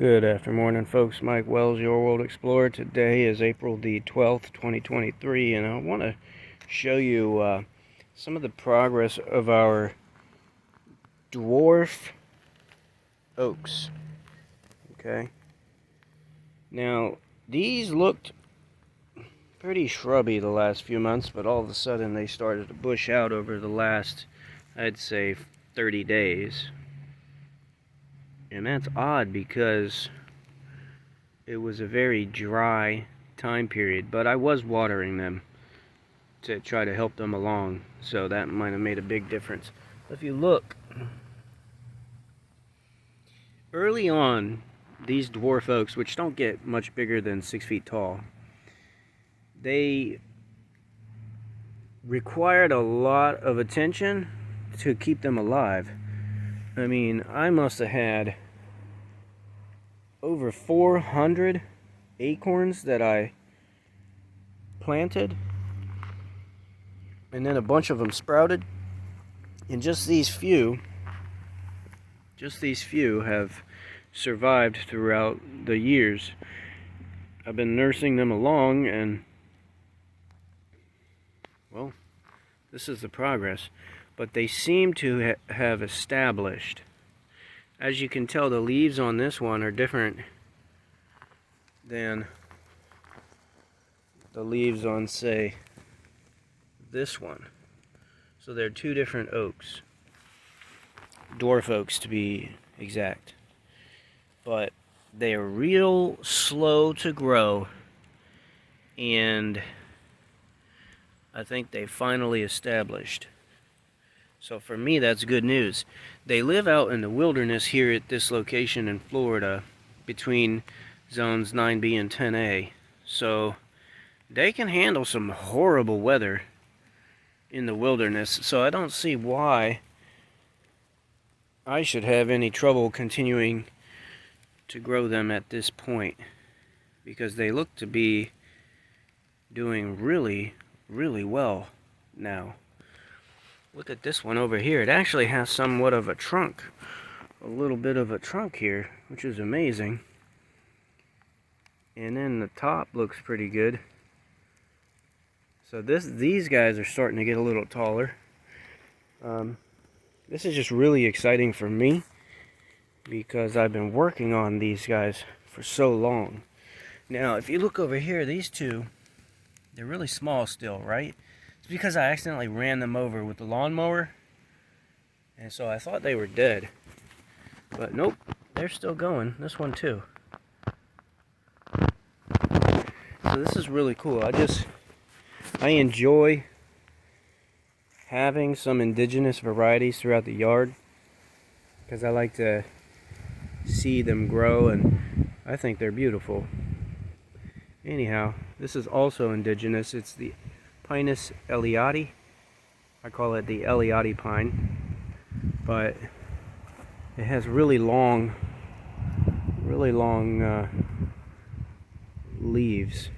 Good afternoon, folks. Mike Wells, your World Explorer. Today is April the 12th, 2023, and I want to show you some of the progress of our dwarf oaks. Okay. Now, these looked pretty shrubby the last few months, but all of a sudden they started to bush out over the last, I'd say, 30 days. And that's odd because it was a very dry time period, but I was watering them to try to help them along, so that might have made a big difference. If you look, early on, these dwarf oaks, which don't get much bigger than 6 feet tall, they required a lot of attention to keep them alive. I mean, I must have had over 400 acorns that I planted, and then a bunch of them sprouted, and just these few have survived throughout the years. I've been nursing them along, and well, this is the progress. But they seem to have established. As you can tell, the leaves on this one are different than the leaves on, say, this one. So they're two different oaks. Dwarf oaks, to be exact. But they are real slow to grow, and I think they finally established. So for me, that's good news. They live out in the wilderness here at this location in Florida between zones 9B and 10A. So they can handle some horrible weather in the wilderness. So I don't see why I should have any trouble continuing to grow them at this point, because they look to be doing really, really well now. Look at this one over here. It actually has somewhat of a trunk. A little bit of a trunk here, which is amazing. And then the top looks pretty good. So these guys are starting to get a little taller. This is just really exciting for me, because I've been working on these guys for so long. Now, if you look over here, these two, they're really small still, right? It's because I accidentally ran them over with the lawnmower, and so I thought they were dead. But nope, they're still going. This one too. So this is really cool. I enjoy having some indigenous varieties throughout the yard, because I like to see them grow, and I think they're beautiful. Anyhow, this is also indigenous. It's the Pinus Elioti. I call it the Elioti pine, but it has really long leaves.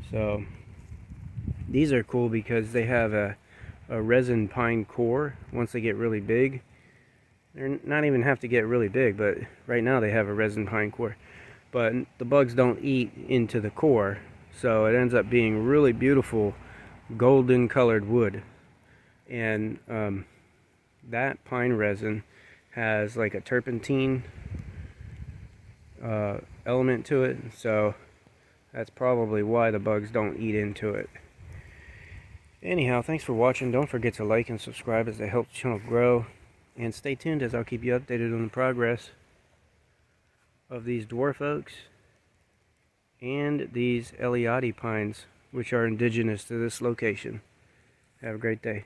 So these are cool because they have a resin pine core. Once they get really big, they're not even have to get really big, but right now they have a resin pine core. But the bugs don't eat into the core, so it ends up being really beautiful golden colored wood. And that pine resin has like a turpentine element to it, so that's probably why the bugs don't eat into it. Anyhow, thanks for watching. Don't forget to like and subscribe, as they help the channel grow. And stay tuned, as I'll keep you updated on the progress of these dwarf oaks and these Elioti pines, which are indigenous to this location. Have a great day.